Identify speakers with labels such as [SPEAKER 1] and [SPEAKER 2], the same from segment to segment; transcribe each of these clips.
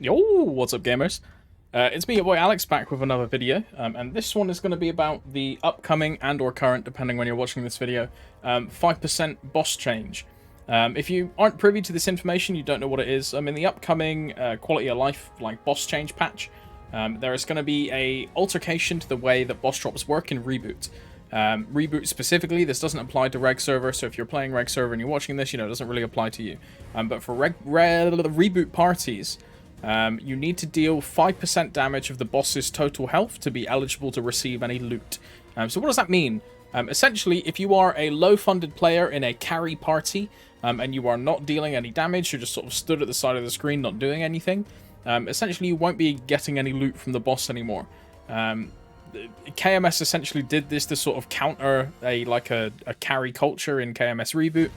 [SPEAKER 1] Yo, what's up, gamers? It's me, your boy Alex, back with another video, and this one is going to be about the upcoming and/or current, depending when you're watching this video, 5% boss change. If you aren't privy to this information, you don't know what it is. In the upcoming quality of life, like boss change patch, there is going to be a altercation to the way that boss drops work in Reboot. Reboot specifically, this doesn't apply to reg server, so if you're playing reg server and you're watching this, it doesn't really apply to you. But for Reboot parties, you need to deal 5% damage of the boss's total health to be eligible to receive any loot. So what does that mean? Essentially, if you are a low-funded player in a carry party, and you are not dealing any damage, you're just sort of stood at the side of the screen not doing anything, essentially you won't be getting any loot from the boss anymore. KMS essentially did this to sort of counter a carry culture in KMS Reboot.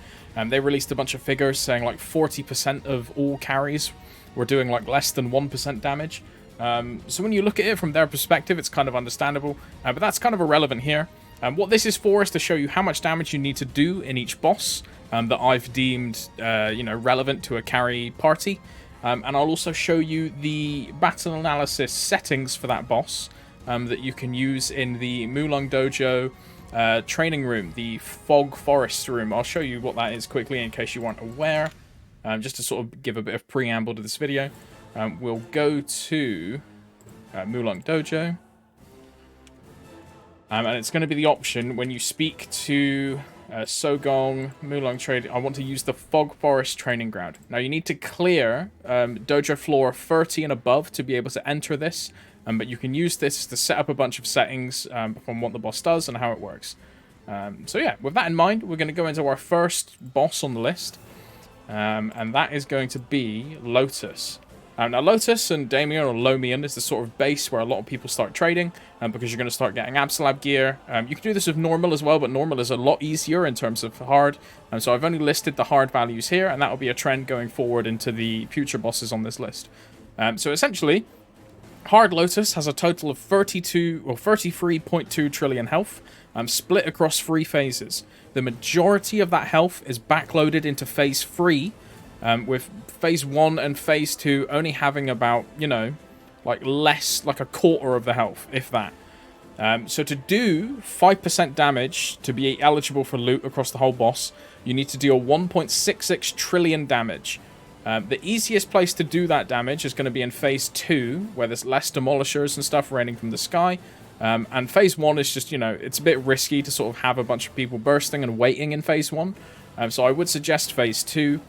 [SPEAKER 1] They released a bunch of figures saying like 40% of all carries were doing like less than 1% damage. So when you look at it from their perspective, it's kind of understandable, but that's kind of irrelevant here. What this is for is to show you how much damage you need to do in each boss that I've deemed relevant to a carry party. And I'll also show you the battle analysis settings for that boss that you can use in the Mulung Dojo training room, the Fog Forest room. I'll show you what that is quickly in case you weren't aware. Just to sort of give a bit of preamble to this video. We'll go to Mulung Dojo. And it's going to be the option when you speak to Sogong, Mulung Trade. I want to use the Fog Forest Training Ground. Now you need to clear Dojo floor 30 and above to be able to enter this. But you can use this to set up a bunch of settings from what the boss does and how it works. So yeah, with that in mind, we're going to go into our first boss on the list. And that is going to be Lotus. Now, Lotus and Damien, or Lomian, is the sort of base where a lot of people start trading, because you're going to start getting Absolab gear. You can do this with normal as well, but normal is a lot easier in terms of hard. So I've only listed the hard values here, and that will be a trend going forward into the future bosses on this list. So essentially, hard Lotus has a total of 33.2 trillion health, split across 3 phases. The majority of that health is backloaded into Phase 3, with Phase 1 and Phase 2 only having about, less, like a quarter of the health, if that. So to do 5% damage to be eligible for loot across the whole boss, you need to deal 1.66 trillion damage. The easiest place to do that damage is going to be in Phase 2, where there's less demolishers and stuff raining from the sky. And Phase 1 is just, it's a bit risky to sort of have a bunch of people bursting and waiting in Phase 1. So I would suggest Phase 2,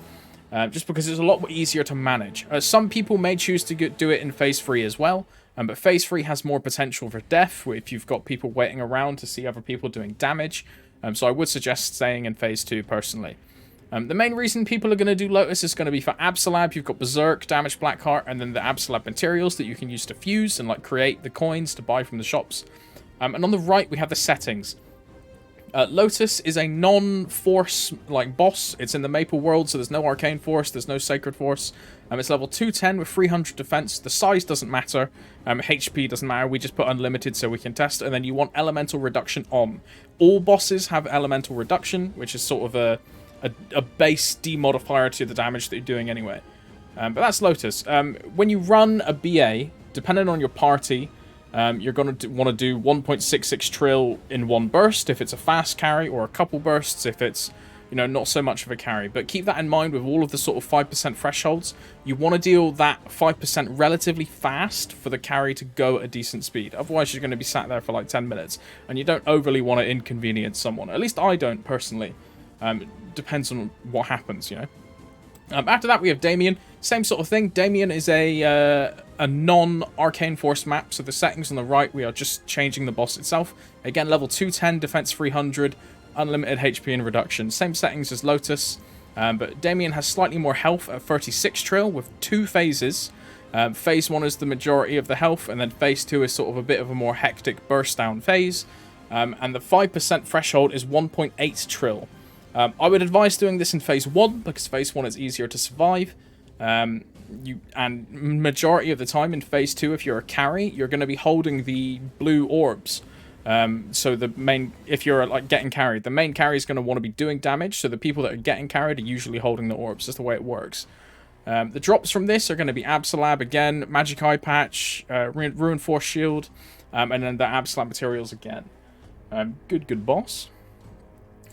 [SPEAKER 1] just because it's a lot easier to manage. Some people may choose to do it in Phase 3 as well, but Phase 3 has more potential for death if you've got people waiting around to see other people doing damage. So I would suggest staying in Phase 2 personally. The main reason people are going to do Lotus is going to be for Absolab. You've got Berserk, Damaged Blackheart, and then the Absolab materials that you can use to fuse and create the coins to buy from the shops. And on the right, we have the settings. Lotus is a non-force boss. It's in the Maple world, so there's no Arcane Force, there's no Sacred Force. It's level 210 with 300 defense. The size doesn't matter. HP doesn't matter. We just put unlimited so we can test. And then you want Elemental Reduction on. All bosses have Elemental Reduction, which is sort of a base demodifier to the damage that you're doing anyway. But that's Lotus. When you run a BA, depending on your party, you're going to want to do 1.66 trill in one burst if it's a fast carry, or a couple bursts if it's, not so much of a carry. But keep that in mind with all of the sort of 5% thresholds. You want to deal that 5% relatively fast for the carry to go at a decent speed. Otherwise, you're going to be sat there for like 10 minutes, and you don't overly want to inconvenience someone. At least I don't, personally. Depends on what happens, After that, we have Damien. Same sort of thing. Damien is a non-Arcane Force map, so the settings on the right, we are just changing the boss itself. Again, level 210, defense 300, unlimited HP and reduction. Same settings as Lotus, but Damien has slightly more health at 36 trill with 2 phases. Phase 1 is the majority of the health, and then Phase 2 is sort of a bit of a more hectic burst down phase. And the 5% threshold is 1.8 trill. I would advise doing this in Phase 1, because Phase 1 is easier to survive. And majority of the time in Phase 2, if you're a carry, you're going to be holding the blue orbs. So if you're getting carried, the main carry is going to want to be doing damage, so the people that are getting carried are usually holding the orbs. That's the way it works. The drops from this are going to be Absolab again, Magic Eye Patch, Ruin Force Shield, and then the Absolab materials again. Good boss.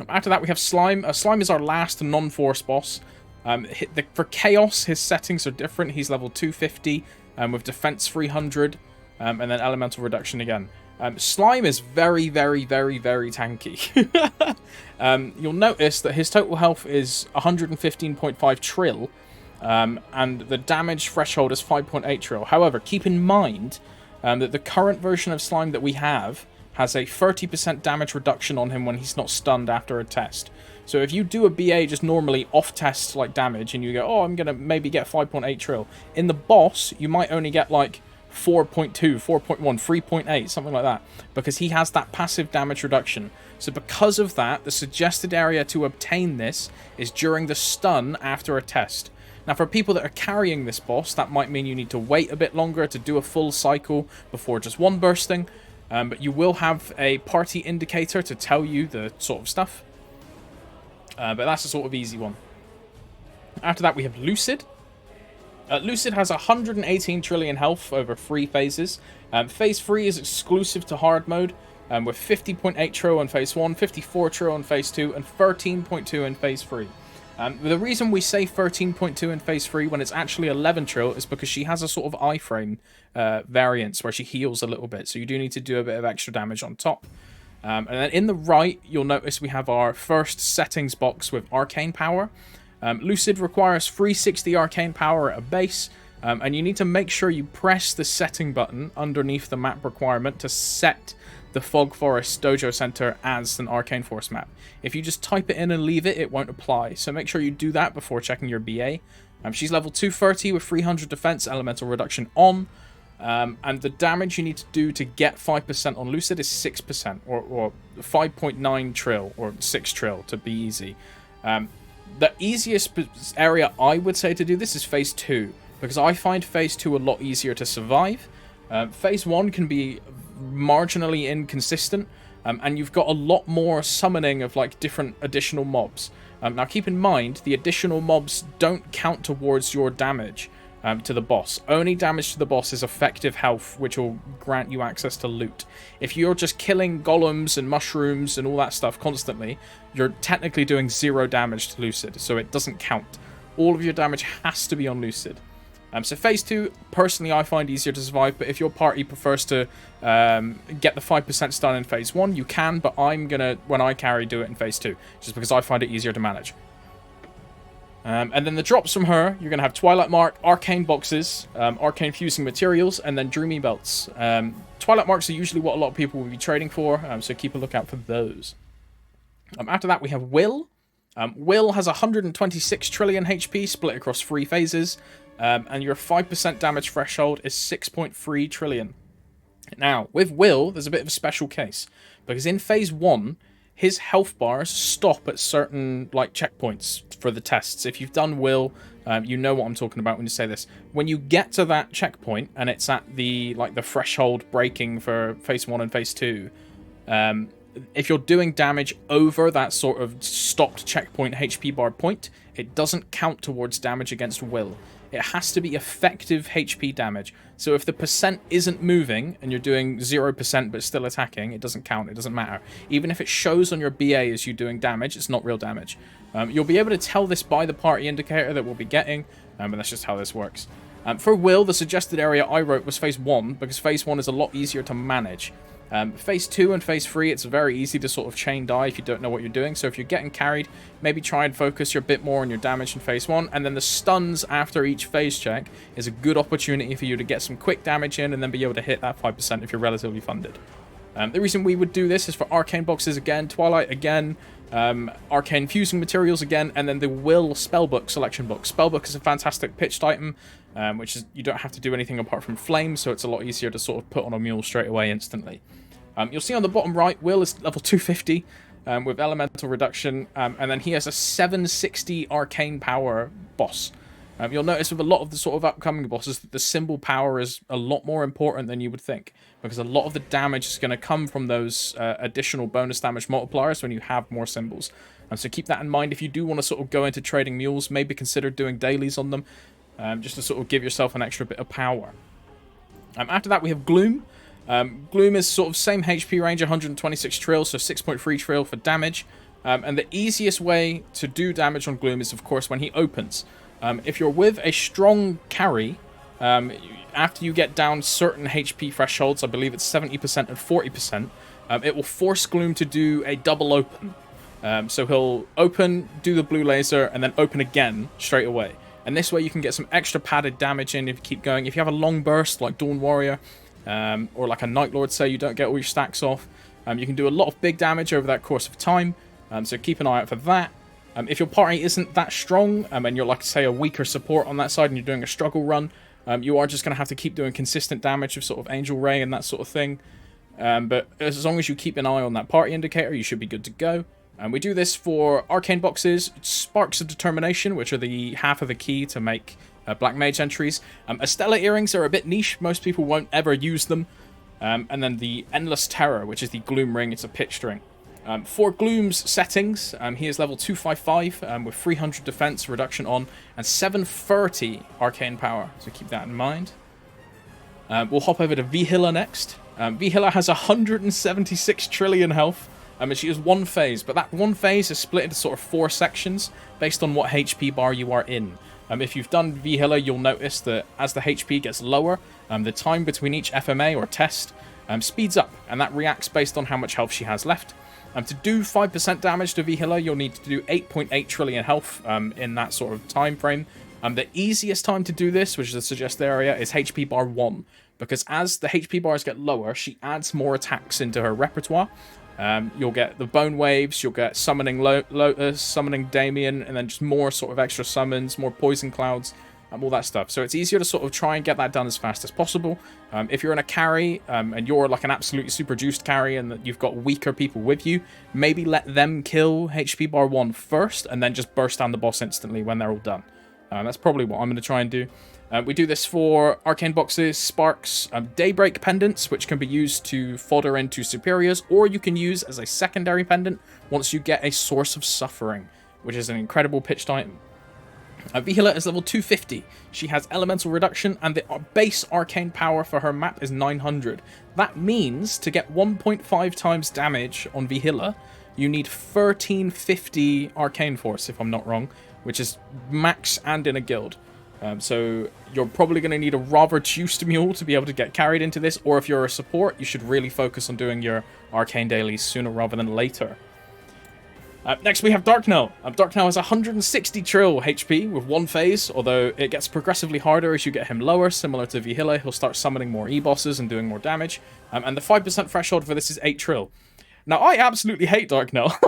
[SPEAKER 1] After that, we have Slime. Slime is our last non-force boss. For Chaos, his settings are different. He's level 250 with Defense 300, and then Elemental Reduction again. Slime is very, very, very, very tanky. You'll notice that his total health is 115.5 trill, and the damage threshold is 5.8 trill. However, keep in mind that the current version of Slime that we have has a 30% damage reduction on him when he's not stunned after a test. So if you do a BA just normally off-test like damage, and you go, oh, I'm going to maybe get 5.8 trill, in the boss, you might only get like 4.2, 4.1, 3.8, something like that, because he has that passive damage reduction. So because of that, the suggested area to obtain this is during the stun after a test. Now, for people that are carrying this boss, that might mean you need to wait a bit longer to do a full cycle before just one bursting, but you will have a party indicator to tell you the sort of stuff. But that's a sort of easy one. After that, we have Lucid. Lucid has 118 trillion health over 3 phases. Phase 3 is exclusive to hard mode, with 50.8 trill in phase 1, 54 trill in phase 2, and 13.2 in phase 3. The reason we say 13.2 in phase 3 when it's actually 11 trill is because she has a sort of iframe variance where she heals a little bit, so you do need to do a bit of extra damage on top. And then in the right, you'll notice we have our first settings box with arcane power. Lucid requires 360 arcane power at a base, and you need to make sure you press the setting button underneath the map requirement to set the Fog Forest Dojo Center as an Arcane Force map. If you just type it in and leave it, it won't apply, so make sure you do that before checking your BA. She's level 230 with 300 defense, elemental reduction on, and the damage you need to do to get 5% on Lucid is 6%, or 5.9 trill, or 6 trill to be easy. The easiest area I would say to do this is phase 2, because I find phase 2 a lot easier to survive. Phase 1 can be marginally inconsistent, and you've got a lot more summoning of like different additional mobs. Now keep in mind, the additional mobs don't count towards your damage to the boss. Only damage to the boss is effective health, which will grant you access to loot. If you're just killing golems and mushrooms and all that stuff constantly, you're technically doing 0 damage to Lucid, so it doesn't count. All of your damage has to be on Lucid. So phase 2, personally, I find easier to survive, but if your party prefers to get the 5% stun in phase 1, you can, but I'm gonna, when I carry, do it in phase 2, just because I find it easier to manage. And then the drops from her, you're going to have Twilight Mark, Arcane Boxes, Arcane Fusing Materials, and then Dreamy Belts. Twilight Marks are usually what a lot of people will be trading for, so keep a lookout for those. After that, we have Will. Will has 126 trillion HP split across 3 phases, and your 5% damage threshold is 6.3 trillion. Now, with Will, there's a bit of a special case, because in phase 1, his health bars stop at certain like checkpoints for the tests. If you've done Will, you know what I'm talking about when you say this. When you get to that checkpoint and it's at the threshold breaking for phase 1 and phase 2, if you're doing damage over that sort of stopped checkpoint HP bar point, it doesn't count towards damage against Will. It has to be effective HP damage. So if the percent isn't moving and you're doing 0% but still attacking, it doesn't count, it doesn't matter. Even if it shows on your BA as you doing damage, it's not real damage. You'll be able to tell this by the party indicator that we'll be getting, but that's just how this works. For Will, the suggested area I wrote was phase 1, because phase 1 is a lot easier to manage. Phase 2 and phase 3, it's very easy to sort of chain die if you don't know what you're doing. So if you're getting carried, maybe try and focus your bit more on your damage in phase 1. And then the stuns after each phase check is a good opportunity for you to get some quick damage in and then be able to hit that 5% if you're relatively funded. The reason we would do this is for Arcane Boxes again, Twilight again, Arcane Fusing Materials again, and then the Will Spellbook Selection Book. Spellbook is a fantastic pitched item, which is you don't have to do anything apart from Flame, so it's a lot easier to sort of put on a mule straight away instantly. You'll see on the bottom right, Will is level 250 with Elemental Reduction, and then he has a 760 Arcane Power boss. You'll notice with a lot of the sort of upcoming bosses that the symbol power is a lot more important than you would think, because a lot of the damage is going to come from those additional bonus damage multipliers when you have more symbols. So keep that in mind. If you do want to sort of go into trading mules, maybe consider doing dailies on them. just to sort of give yourself an extra bit of power. After that, we have Gloom. Gloom is sort of same HP range, 126 trill, so 6.3 trill for damage. And the easiest way to do damage on Gloom is, of course, when he opens. If you're with a strong carry, after you get down certain HP thresholds, I believe it's 70% and 40%, it will force Gloom to do a double open. So he'll open, do the blue laser, and then open again straight away. And this way you can get some extra padded damage in if you keep going. If you have a long burst like Dawn Warrior, or like a Night Lord, say, you don't get all your stacks off, you can do a lot of big damage over that course of time. So keep an eye out for that. If your party isn't that strong, and you're like, say, a weaker support on that side and you're doing a struggle run, you are just going to have to keep doing consistent damage of sort of Angel Ray and that sort of thing. But as long as you keep an eye on that party indicator, you should be good to go. We do this for Arcane Boxes, Sparks of Determination, which are the half of the key to make Black Mage entries. Estella Earrings are a bit niche. Most people won't ever use them. And then the Endless Terror, which is the Gloom Ring. It's a pitch string. For Gloom's settings, he is level 255 with 300 defense reduction on and 730 arcane power. So keep that in mind. We'll hop over to Vhilla next. Vhilla has 176 trillion health. And she is one phase, but that one phase is split into sort of 4 sections based on what HP bar you are in. If you've done Vhilla, you'll notice that as the HP gets lower, the time between each FMA or test speeds up, and that reacts based on how much health she has left. To do 5% damage to Vhilla, you'll need to do 8.8 trillion health in that sort of time frame. The easiest time to do this, which is the suggested area, is HP bar 1, because as the HP bars get lower, she adds more attacks into her repertoire. You'll get the Bone Waves, you'll get Summoning Lotus, Summoning Damien, and then just more sort of extra summons, more Poison Clouds, all that stuff. So it's easier to sort of try and get that done as fast as possible. If you're in a carry, and you're like an absolutely super juiced carry, and you've got weaker people with you, maybe let them kill HP bar 1 first, and then just burst down the boss instantly when they're all done. That's probably what I'm going to try and do. We do this for Arcane Boxes, Sparks, Daybreak Pendants, which can be used to fodder into Superiors, or you can use as a secondary pendant once you get a Source of Suffering, which is an incredible pitched item. Vhilla is level 250. She has Elemental Reduction, and the base Arcane Power for her map is 900. That means to get 1.5 times damage on Vhilla, you need 1350 Arcane Force, if I'm not wrong, which is max and in a guild. So you're probably going to need a rather juiced mule to be able to get carried into this, or if you're a support, you should really focus on doing your arcane dailies sooner rather than later. Next we have Darknell. Darknell has 160 trill HP with one phase, although it gets progressively harder as you get him lower. Similar to Vhilla, he'll start summoning more E-bosses and doing more damage. And the 5% threshold for this is 8 trill. Now, I absolutely hate Darknell.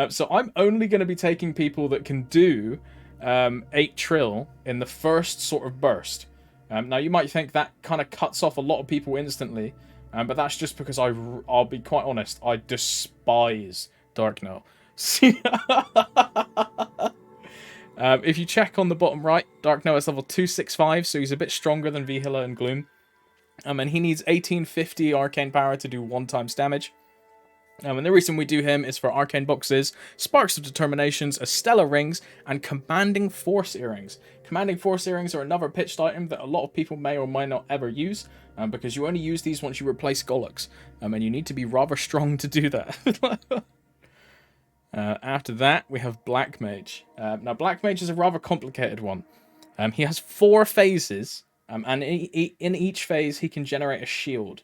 [SPEAKER 1] So I'm only going to be taking people that can do 8 trill in the first sort of burst. Now, you might think that kind of cuts off a lot of people instantly, but that's just because I'll be quite honest, I despise Darknell. If you check on the bottom right, Darknell is level 265, so he's a bit stronger than Vhilla and Gloom. And he needs 1850 arcane power to do 1 times damage. And the reason we do him is for Arcane Boxes, Sparks of Determinations, Estella Rings, and Commanding Force Earrings. Commanding Force Earrings are another pitched item that a lot of people may or may not ever use, because you only use these once you replace Gollux, and you need to be rather strong to do that. After that, we have Black Mage. Now, Black Mage is a rather complicated one. He has 4 phases, and in each phase, he can generate a shield.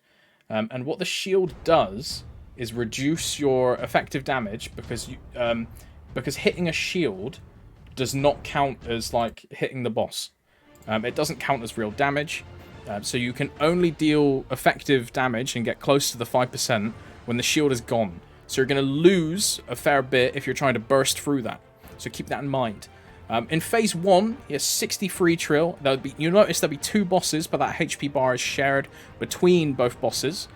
[SPEAKER 1] And what the shield does is reduce your effective damage, because hitting a shield does not count as like hitting the boss. It doesn't count as real damage, so you can only deal effective damage and get close to the 5% when the shield is gone. So you're going to lose a fair bit if you're trying to burst through that. So keep that in mind. In phase 1, he has 63 trill. You'll notice there'll be 2 bosses, but that HP bar is shared between both bosses.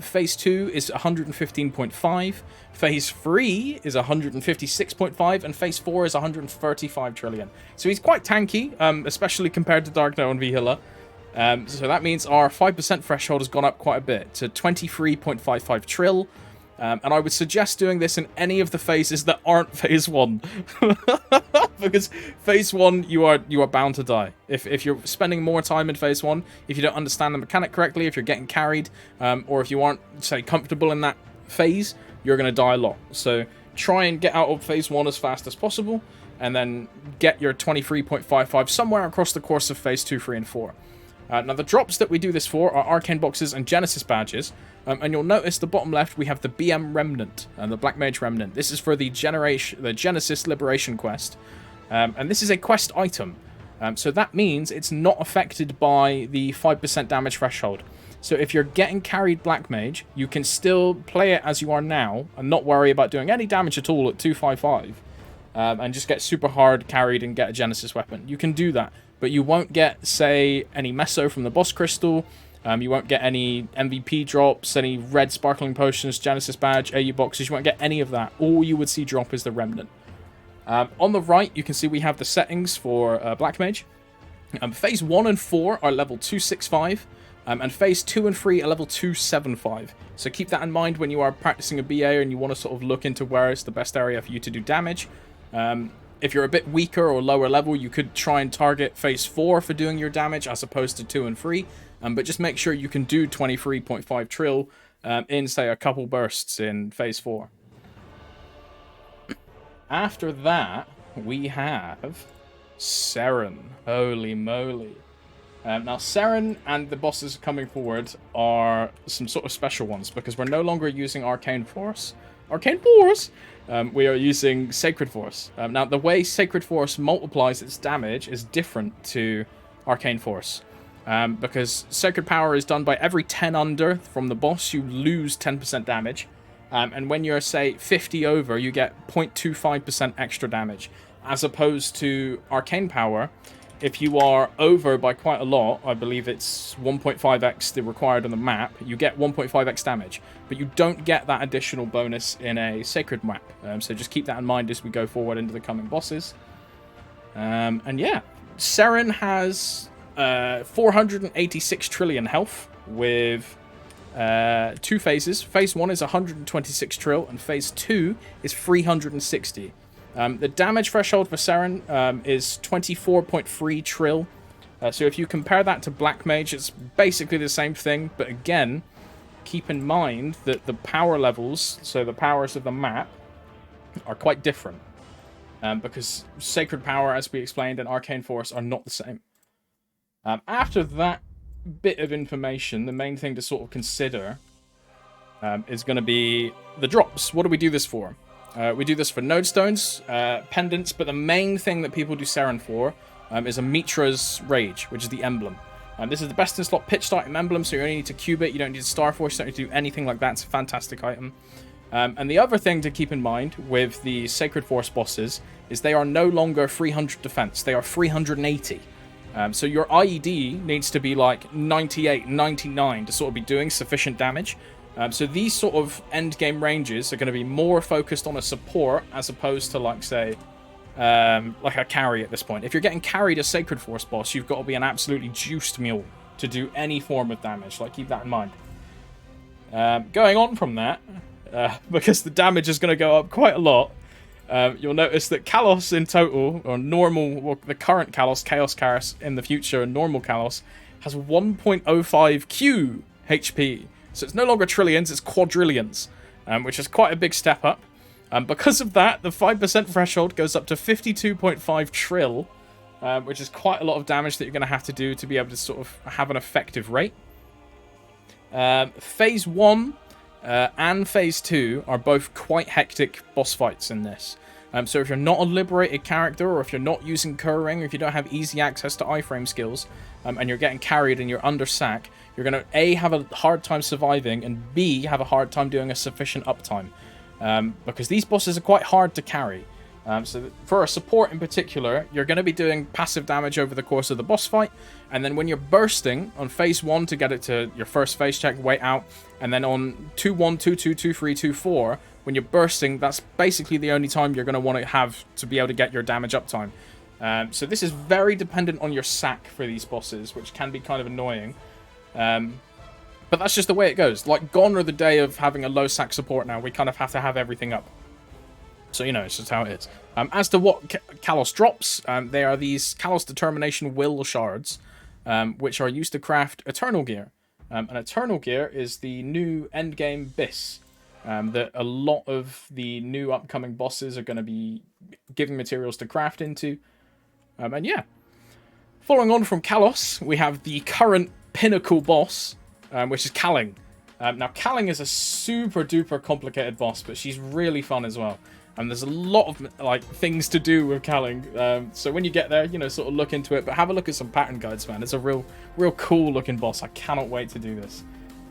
[SPEAKER 1] Phase 2 is 115.5, Phase 3 is 156.5, and Phase 4 is 135 trillion. So he's quite tanky, especially compared to Darknell and Vhilla. So that means our 5% threshold has gone up quite a bit, to 23.55 trill. And I would suggest doing this in any of the phases that aren't phase 1. Because phase 1, you are bound to die. If you're spending more time in phase 1, if you don't understand the mechanic correctly, if you're getting carried, or if you aren't, say, comfortable in that phase, you're going to die a lot. So try and get out of phase 1 as fast as possible, and then get your 23.55 somewhere across the course of phase 2, 3, and 4. Now, the drops that we do this for are Arcane Boxes and Genesis Badges, and you'll notice the bottom left we have the BM Remnant, and the Black Mage Remnant. This is for the Genesis Liberation Quest, and this is a quest item, so that means it's not affected by the 5% damage threshold. So if you're getting carried Black Mage, you can still play it as you are now, and not worry about doing any damage at all at 255, and just get super hard carried and get a Genesis weapon. You can do that. But you won't get, say, any Meso from the Boss Crystal. You won't get any MVP drops, any red Sparkling Potions, Genesis Badge, AU Boxes. You won't get any of that. All you would see drop is the Remnant. On the right, you can see we have the settings for Black Mage. Phase 1 and 4 are level 265. And Phase 2 and 3 are level 275. So keep that in mind when you are practicing a BA and you want to sort of look into where is the best area for you to do damage. If you're a bit weaker or lower level, you could try and target phase 4 for doing your damage as opposed to 2 and 3. But just make sure you can do 23.5 trill in, say, a couple bursts in phase 4. After that, we have Seren. Holy moly. Now, Seren and the bosses coming forward are some sort of special ones because we're no longer using Arcane Force. Arcane Force! We are using Sacred Force. Now, the way Sacred Force multiplies its damage is different to Arcane Force. Because Sacred Power is done by every 10 under from the boss, you lose 10% damage. And when you're, say, 50 over, you get 0.25% extra damage. As opposed to Arcane Power, if you are over by quite a lot, I believe it's 1.5x the required on the map, you get 1.5x damage. But you don't get that additional bonus in a Sacred map. So just keep that in mind as we go forward into the coming bosses. And yeah, Seren has 486 trillion health with 2 phases. Phase 1 is 126 trill and Phase 2 is 360. The damage threshold for Seren is 24.3 trill. So if you compare that to Black Mage, it's basically the same thing. But again, keep in mind that the power levels, so the powers of the map, are quite different. Because Sacred Power, as we explained, and Arcane Force are not the same. After that bit of information, the main thing to sort of consider is going to be the drops. What do we do this for? We do this for node stones, pendants, but the main thing that people do Seren for is a Mitra's Rage, which is the emblem. This is the best in slot pitched item emblem, so you only need to cube it, you don't need to Star Force, you don't need to do anything like that. It's a fantastic item. And the other thing to keep in mind with the Sacred Force bosses is they are no longer 300 defense, they are 380. So your IED needs to be like 98, 99 to sort of be doing sufficient damage. So these sort of end game ranges are going to be more focused on a support as opposed to, like, say, like a carry at this point. If you're getting carried a Sacred Force boss, you've got to be an absolutely juiced mule to do any form of damage. Like, keep that in mind. Going on from that, because the damage is going to go up quite a lot, you'll notice that Kalos in total, or normal, well, the current Kalos, Chaos Karos in the future, and normal Kalos, has 1.05 Q HP. So it's no longer trillions, it's quadrillions, which is quite a big step up. Because of that, the 5% threshold goes up to 52.5 trill, which is quite a lot of damage that you're going to have to do to be able to sort of have an effective rate. Phase 1 and Phase 2 are both quite hectic boss fights in this. So if you're not a liberated character, or if you're not using Curring, or if you don't have easy access to iframe skills, and you're getting carried and you're under sack, you're going to A, have a hard time surviving, and B, have a hard time doing a sufficient uptime. Because these bosses are quite hard to carry. So for a support in particular, you're going to be doing passive damage over the course of the boss fight, and then when you're bursting on Phase 1 to get it to your first phase check, wait out, and then on 2-1, 2-2, 2-3, 2-4, when you're bursting, that's basically the only time you're going to want to have to be able to get your damage uptime. So this is very dependent on your sack for these bosses, which can be kind of annoying. But that's just the way it goes. Like, gone are the day of having a low sack support now. We kind of have to have everything up. So, you know, it's just how it is. As to what Kalos drops, they are these Kalos Determination Will Shards, which are used to craft Eternal Gear. And Eternal Gear is the new endgame BIS that a lot of the new upcoming bosses are going to be giving materials to craft into. And yeah. Following on from Kalos, we have the current pinnacle boss, which is Kaling. Now, Kaling is a super duper complicated boss, but she's really fun as well. And there's a lot of like things to do with Kaling. So when you get there, you know, sort of look into it. But have a look at some pattern guides, man. It's a real cool looking boss. I cannot wait to do this.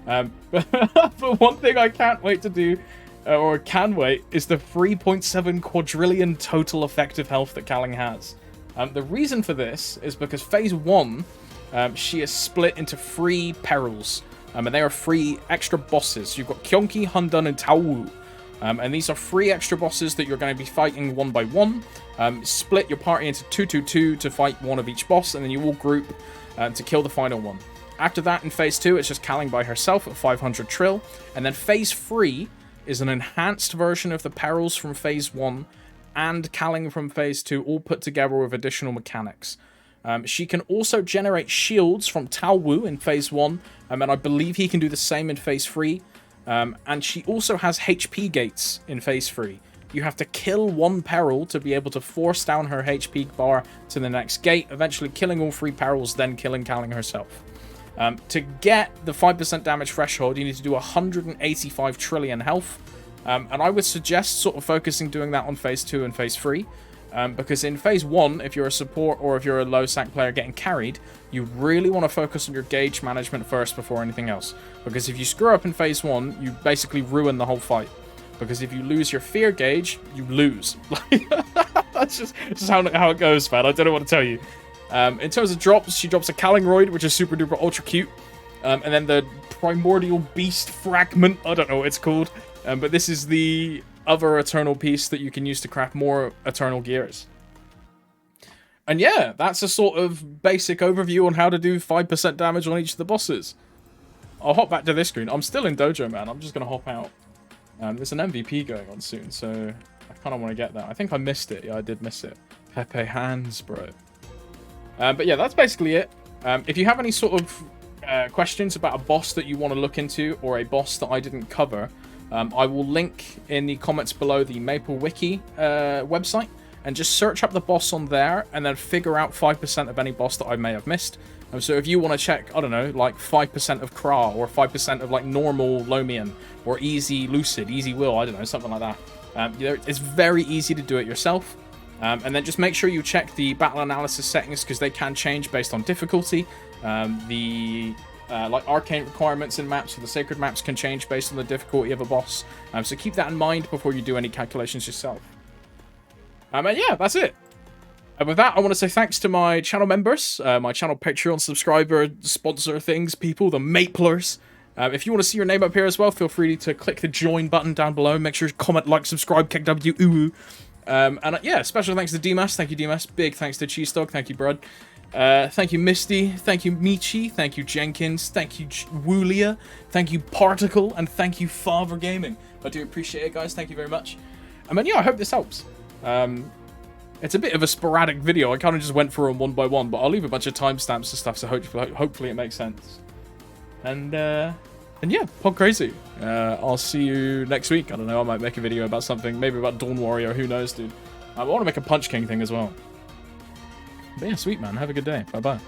[SPEAKER 1] But one thing I can't wait to do, or can wait, is the 3.7 quadrillion total effective health that Kaling has. The reason for this is because Phase 1, she is split into 3 perils. And they are 3 extra bosses. You've got Kyonki, Hundun, and Taowu. And these are 3 extra bosses that you're going to be fighting one by one. Split your party into 2-2-2 to fight one of each boss, and then you all group to kill the final one. After that, in Phase 2, it's just Kaling by herself at 500 trill. And then Phase 3 is an enhanced version of the perils from Phase 1 and Kaling from Phase 2, all put together with additional mechanics. She can also generate shields from Taowu in Phase 1, and I believe he can do the same in Phase 3. And she also has HP gates in Phase 3. You have to kill one peril to be able to force down her HP bar to the next gate, eventually killing all 3 perils, then killing Kaling herself. To get the 5% damage threshold, you need to do 185 trillion health. And I would suggest sort of focusing doing that on Phase 2 and Phase 3. Because in Phase 1, if you're a support or if you're a low sack player getting carried, you really want to focus on your gauge management first before anything else. Because if you screw up in Phase 1, you basically ruin the whole fight. Because if you lose your fear gauge, you lose. That's just how it goes, man. I don't know what to tell you. In terms of drops, she drops a Kalingroid, which is super duper ultra cute. And then the Primordial Beast Fragment, I don't know what it's called. But this is the other eternal piece that you can use to craft more eternal gears. And yeah, that's a sort of basic overview on how to do 5% damage on each of the bosses. I'll hop back to this screen. I'm still in Dojo, man. I'm just going to hop out. There's an MVP going on soon, so I kind of want to get that. I think I missed it. Yeah, I did miss it. Pepe hands, bro. But yeah, that's basically it. If you have any sort of questions about a boss that you want to look into, or a boss that I didn't cover, I will link in the comments below the Maple Wiki website, and just search up the boss on there, and then figure out 5% of any boss that I may have missed. So if you want to check, I don't know, like 5% of Kra, or 5% of like normal Lomian, or easy Lucid, easy Will, I don't know, something like that. It's very easy to do it yourself. And then just make sure you check the battle analysis settings, because they can change based on difficulty. Like arcane requirements in maps, so the sacred maps can change based on the difficulty of a boss. So keep that in mind before you do any calculations yourself. And yeah, that's it. And with that, I want to say thanks to my channel members, my channel Patreon subscriber, sponsor things, people, the Maplers. If you want to see your name up here as well, feel free to click the join button down below. Make sure you comment, like, subscribe, kick W, ooh. And yeah, special thanks to Dimas. Thank you, Dimas. Big thanks to Cheese Dog. Thank you, Brud. Thank you, Misty. Thank you, Michi. Thank you, Jenkins. Thank you, Woolia. Thank you, Particle. And thank you, Father Gaming. I do appreciate it, guys. Thank you very much. I mean, yeah, I hope this helps. It's a bit of a sporadic video. I kind of just went through them one by one, but I'll leave a bunch of timestamps and stuff, so hopefully it makes sense. And yeah, pod crazy. I'll see you next week. I don't know, I might make a video about something, maybe about Dawn Warrior, who knows, dude. I want to make a Punch King thing as well. But yeah, sweet, man. Have a good day. Bye-bye.